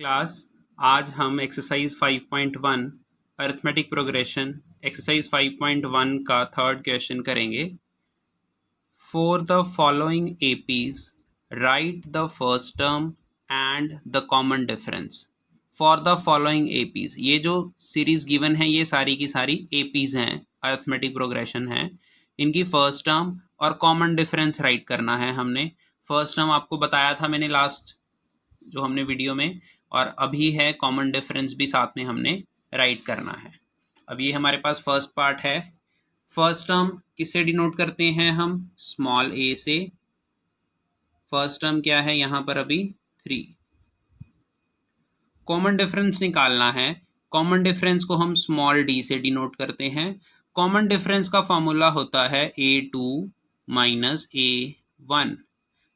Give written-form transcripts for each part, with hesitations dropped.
Class आज हम exercise 5.1 arithmetic progression exercise 5.1 का थर्ड क्वेश्चन करेंगे। For the following APs right the first term and the common difference. For the following APs, ये जो series given है ये सारी की सारी एपीज हैं, अरिथमेटिक प्रोग्रेशन है। इनकी फर्स्ट टर्म और कॉमन डिफरेंस राइट करना है हमने। फर्स्ट टर्म आपको बताया था मैंने लास्ट जो हमने वीडियो में, और अभी है कॉमन डिफरेंस भी साथ में हमने राइट करना है। अब ये हमारे पास फर्स्ट पार्ट है। फर्स्ट टर्म किससे डिनोट करते हैं हम? स्मॉल ए से। फर्स्ट टर्म क्या है यहाँ पर? अभी 3। कॉमन डिफरेंस निकालना है। कॉमन डिफरेंस को हम स्मॉल डी से डिनोट करते हैं। कॉमन डिफरेंस का फॉर्मूला होता है A2 minus A1।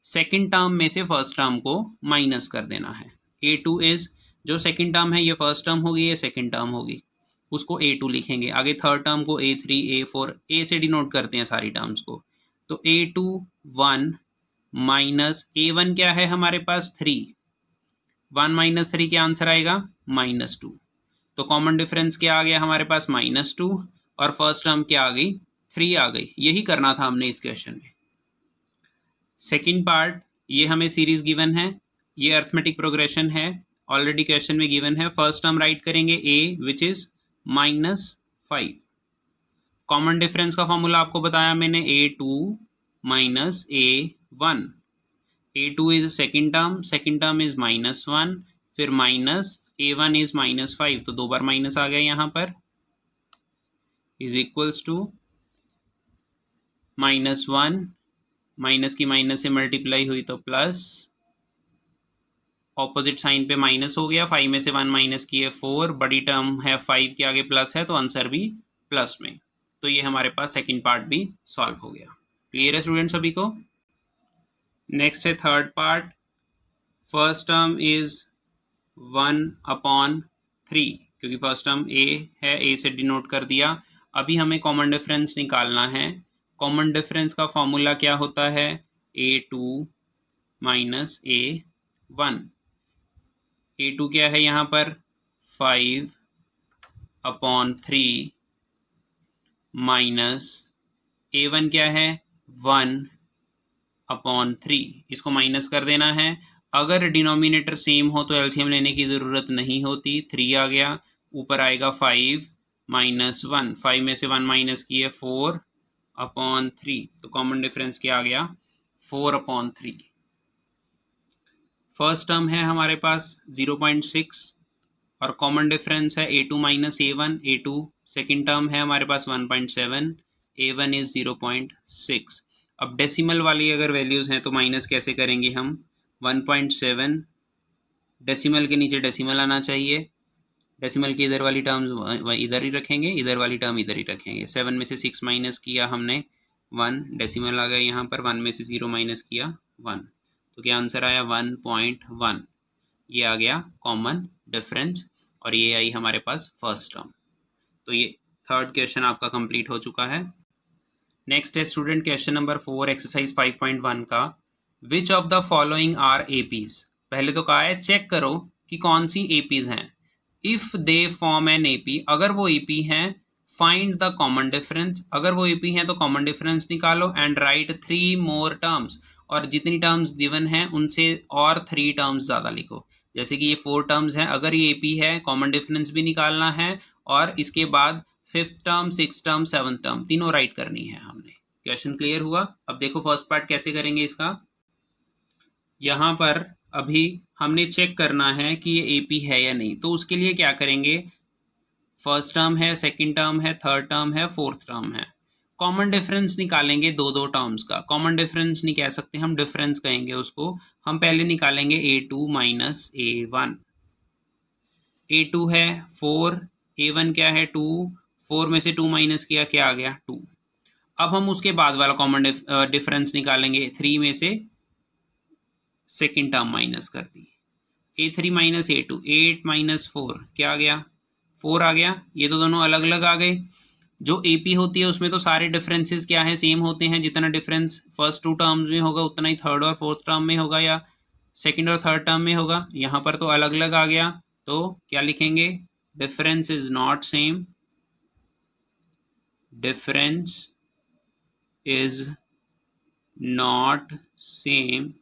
Second term में से फर्स्ट टर्म को माइनस कर देना है। A2 इज, जो सेकेंड टर्म है ये फर्स्ट टर्म होगी, ये सेकेंड टर्म होगी, उसको A2 लिखेंगे। आगे थर्ड टर्म को A3 A4 A से डिनोट करते हैं सारी टर्म्स को। तो A2 1 माइनस A1 क्या है हमारे पास? 3। 1 माइनस 3 क्या आंसर आएगा? -2। तो कॉमन डिफरेंस क्या आ गया हमारे पास? -2। और फर्स्ट टर्म क्या आ गई? 3 आ गई। यही करना था हमने इस क्वेश्चन में। सेकेंड पार्ट, ये हमें सीरीज गिवन है, ये अरिथमेटिक प्रोग्रेशन है, ऑलरेडी क्वेश्चन में गिवन है। फर्स्ट टर्म राइट करेंगे a which is -5। Common difference का फॉर्मूला आपको बताया मैंने, A2 minus A1। A2 is second term is -1, फिर माइनस A1 इज -5, तो 2 बार माइनस आ गया यहाँ पर, इज इक्वल्स टू -1, माइनस की माइनस से मल्टीप्लाई हुई तो प्लस, ऑपोजिट साइन पे माइनस हो गया, 5 में से 1 माइनस किए 4, बड़ी टर्म है 5 के आगे प्लस है तो आंसर भी प्लस में। तो ये हमारे पास सेकंड पार्ट भी सॉल्व हो गया। क्लियर है स्टूडेंट्स सभी को? नेक्स्ट है third part. First term is 1/3, क्योंकि फर्स्ट टर्म a है, a से डिनोट कर दिया। अभी हमें कॉमन डिफरेंस निकालना है। कॉमन डिफरेंस का फॉर्मूला क्या होता है? A2 minus A1। A2 क्या है यहाँ पर? 5/3 माइनस A1 क्या है? 1/3। इसको माइनस कर देना है। अगर डिनोमिनेटर सेम हो तो एलसीएम लेने की ज़रूरत नहीं होती। 3 आ गया, ऊपर आएगा 5 माइनस 1, 5 में से 1 माइनस किए 4/3, तो कॉमन डिफरेंस क्या आ गया? 4/3। फर्स्ट टर्म है हमारे पास 0.6 और कॉमन डिफरेंस है A2 minus A1। A2 second term है हमारे पास 1.7, A1 इज 0.6। अब डेसिमल वाली अगर वैल्यूज़ हैं तो माइनस कैसे करेंगे हम? 1.7, डेसिमल के नीचे डेसिमल आना चाहिए, डेसिमल की इधर वाली टर्म इधर ही रखेंगे, इधर वाली टर्म इधर ही रखेंगे। 7 में से 6 माइनस किया हमने 1, डेसिमल आ गया यहाँ पर, 1 में से 0 माइनस किया 1, तो क्या आंसर आया? 1.1। ये आ गया कॉमन डिफरेंस और ये आई हमारे पास फर्स्ट टर्म। तो ये थर्ड क्वेश्चन आपका कंप्लीट हो चुका है। नेक्स्ट है स्टूडेंट क्वेश्चन नंबर 4 एक्सरसाइज 5.1 का। Which of the following are APs? पहले तो कहा है चेक करो कि कौन सी एपीज हैं। If they form an AP, अगर वो एपी हैं, फाइंड द कॉमन डिफरेंस। अगर वो एपी हैं तो कॉमन डिफरेंस निकालो एंड राइट 3 मोर टर्म्स, और जितनी टर्म्स गिवन हैं उनसे और 3 टर्म्स ज़्यादा लिखो। जैसे कि ये 4 टर्म्स हैं, अगर ये एपी है कॉमन डिफरेंस भी निकालना है और इसके बाद 5th term, 6th term, 7th term तीनों राइट करनी है हमने। क्वेश्चन क्लियर हुआ? अब देखो फर्स्ट पार्ट कैसे करेंगे इसका। यहाँ पर अभी हमने चेक करना है कि ये एपी है या नहीं, तो उसके लिए क्या करेंगे? फर्स्ट टर्म है, सेकंड टर्म है, थर्ड टर्म है, फोर्थ टर्म है, कॉमन डिफरेंस निकालेंगे दो टर्म्स का। कॉमन डिफरेंस नहीं कह सकते हम, डिफरेंस कहेंगे उसको। हम पहले निकालेंगे A2 माइनस A1। A2 है 4, A1 क्या है? 2, 4 में से 2 माइनस किया, क्या आ गया? 2। अब हम उसके बाद वाला कॉमन डिफरेंस निकालेंगे। 3 में से सेकेंड टर्म माइनस कर दी, A3 माइनस A2, 8 माइनस 4 क्या आ गया? 4 आ गया। ये तो दोनों अलग अलग आ गए। जो एपी होती है उसमें तो सारे डिफरेंसेस क्या है? सेम होते हैं। जितना डिफरेंस फर्स्ट 2 टर्म्स में होगा उतना ही थर्ड और फोर्थ टर्म में होगा, या सेकंड और थर्ड टर्म में होगा, यहाँ पर तो अलग अलग आ गया, तो क्या लिखेंगे, difference is not same, difference is not same,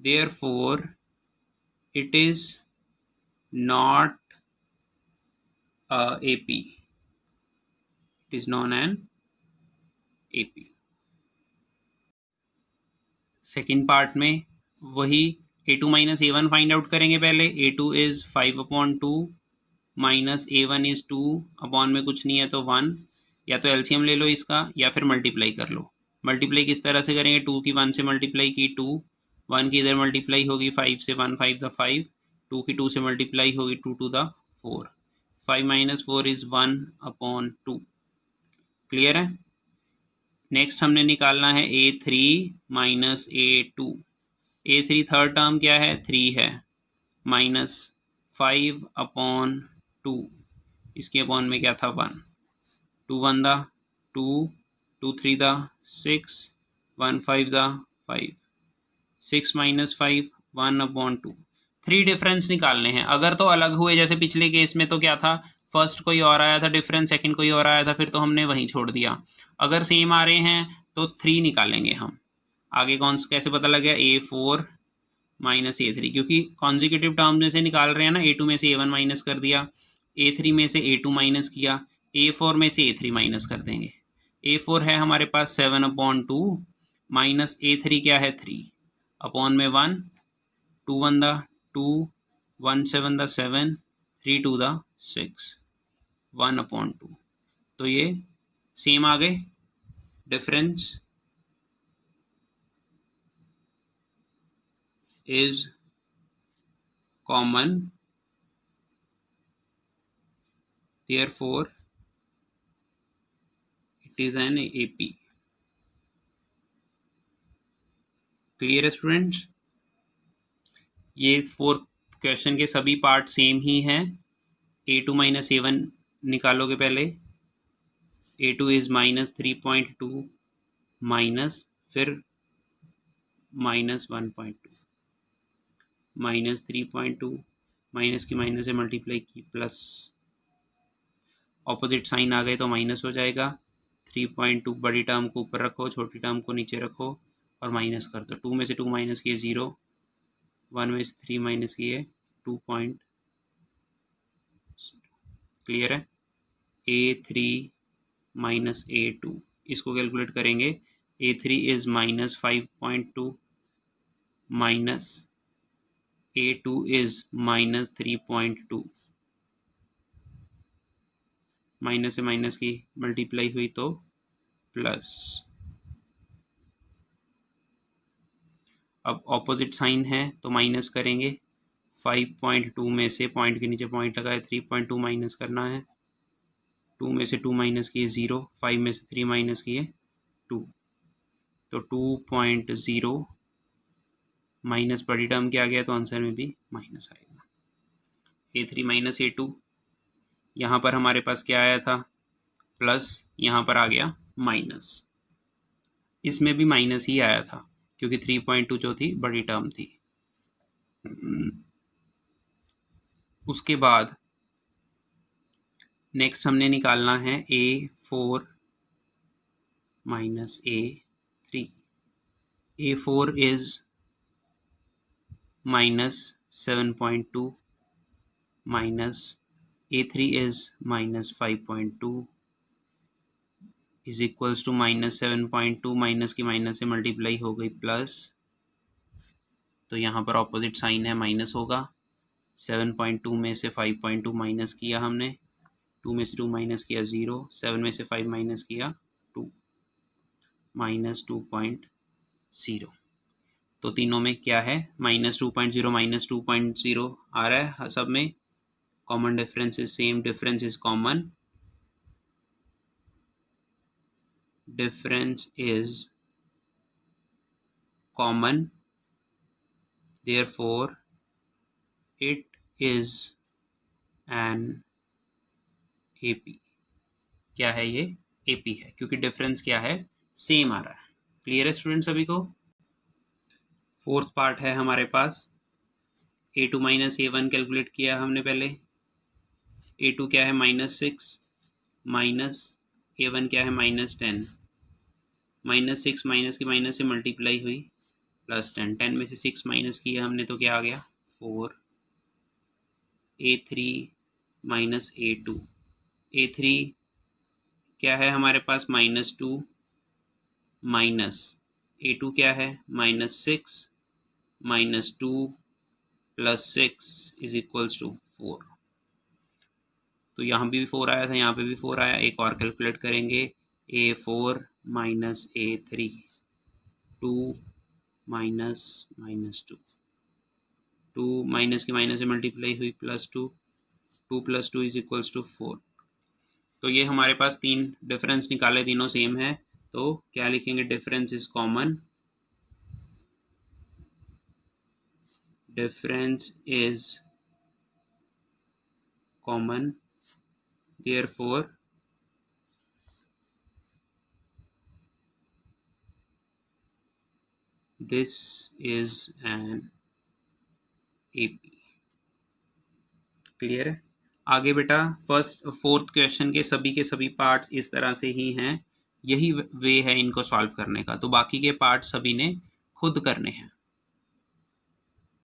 therefore it is not a AP, it is non an AP। Second part में वही A2 minus A1 find out करेंगे पहले। A2 is 5/2 minus A1 is 2, upon में कुछ नहीं है तो 1, या तो एलसीएम ले लो इसका या फिर मल्टीप्लाई कर लो। मल्टीप्लाई किस तरह से करेंगे, 2 की 1 से मल्टीप्लाई की 2, 1 की इधर मल्टीप्लाई होगी 5 से, 1 5 द 5, 2 की 2 से मल्टीप्लाई होगी 2 to the 4, 5 minus 4 is 1/2। Clear है। नेक्स्ट हमने निकालना है A3 minus A2। A3 third term क्या है, 3 है, माइनस 5/2, इसके अपॉन में क्या था 1, 2 1 दा 2, 2 3 दा 6, 1 5 दा 5, 6 माइनस 5 1/2। 3 डिफरेंस निकालने हैं। अगर तो अलग हुए जैसे पिछले केस में तो क्या था, फर्स्ट कोई और आया था डिफरेंस, सेकंड कोई और आया था, फिर तो हमने वहीं छोड़ दिया। अगर सेम आ रहे हैं तो 3 निकालेंगे हम। आगे कौन कैसे पता लग गया, A4 माइनस A3, क्योंकि कॉन्जिक्यूटिव टर्म में से निकाल रहे हैं ना, A2 में से A1 माइनस कर दिया, A3 में से A2 माइनस किया, A4 में से A3 माइनस कर देंगे। A4 है हमारे पास 7/2 माइनस A3 क्या है 3, अपॉन में 1, 2 1 द 2, 1 7 द 7, 3 2 द 6, 1/2। तो ये सेम आ गए, difference is common, therefore it is an AP। Clear है स्टूडेंट्स। ये फोर्थ क्वेश्चन के सभी पार्ट सेम ही हैं। A2 माइनस A1 निकालोगे पहले, A2 इज माइनस 3.2 माइनस फिर माइनस 1.2, माइनस 3.2, माइनस की माइनस से मल्टीप्लाई की प्लस, ऑपोजिट साइन आ गए तो माइनस हो जाएगा। 3.2 बड़ी टर्म को ऊपर रखो, छोटी टर्म को नीचे रखो और माइनस कर दो। 2 में से 2 माइनस किए 0, 1 में से 3 माइनस किए 2 पॉइंट। क्लियर है। A3 माइनस A2 इसको कैलकुलेट करेंगे। A3 is minus 5.2 minus A2 is minus 3.2, minus से माइनस की मल्टीप्लाई हुई तो प्लस। अब ऑपोजिट साइन है तो माइनस करेंगे। 5.2 में से पॉइंट के नीचे पॉइंट लगाए, 3.2 माइनस करना है। 2 में से 2 माइनस किए 0, 5 में से 3 माइनस किए 2, तो 2.0 माइनस बड़ी टर्म क्या आ गया तो आंसर में भी माइनस आएगा। A3 माइनस A2, यहाँ पर हमारे पास क्या आया था प्लस, यहाँ पर आ गया माइनस। इसमें भी माइनस ही आया था क्योंकि 3.2 जो थी बड़ी टर्म थी। उसके बाद नेक्स्ट हमने निकालना है A4 minus A3। A4 is minus 7.2 minus A3 is minus 5.2 is equals to minus 7.2, minus की माइनस से मल्टीप्लाई हो गई प्लस, तो यहाँ पर ऑपोजिट साइन है माइनस होगा। 7.2 में से 5.2 माइनस किया हमने, 2 में से 2 माइनस किया 0, 7 में से 5 माइनस किया 2, माइनस 2.0। तो तीनों में क्या है माइनस 2.0 माइनस 2.0 आ रहा है सब में। Common difference is same, difference is common, difference is common, therefore it is an AP। क्या है ये AP है क्योंकि डिफरेंस क्या है सेम आ रहा है। क्लियर है स्टूडेंट सभी को। फोर्थ पार्ट है हमारे पास A2 माइनस A1 कैलकुलेट किया हमने पहले। A2 क्या है -6 माइनस A1 क्या है -10। -6 माइनस की माइनस से मल्टीप्लाई हुई +10। 10 में से 6 माइनस किया हमने तो क्या आ गया 4। A3 minus A2। A3 क्या है हमारे पास -2 माइनस A2 क्या है -6 -2 + 6 इज इक्वल्स टू 4। तो यहाँ भी 4 आया था, यहाँ पे भी 4 आया। एक और कैलकुलेट करेंगे A4 minus A3 2 minus -2 2 minus की माइनस से मल्टीप्लाई हुई +2 2 + 2 इज इक्वल्स टू 4। तो ये हमारे पास 3 डिफरेंस निकाले, तीनों सेम है। तो क्या लिखेंगे difference is common, difference is common therefore this is an AP। Clear है। आगे बेटा फोर्थ क्वेश्चन के सभी पार्ट्स इस तरह से ही हैं। यही वे है इनको सॉल्व करने का। तो बाकी के पार्ट्स सभी ने खुद करने हैं।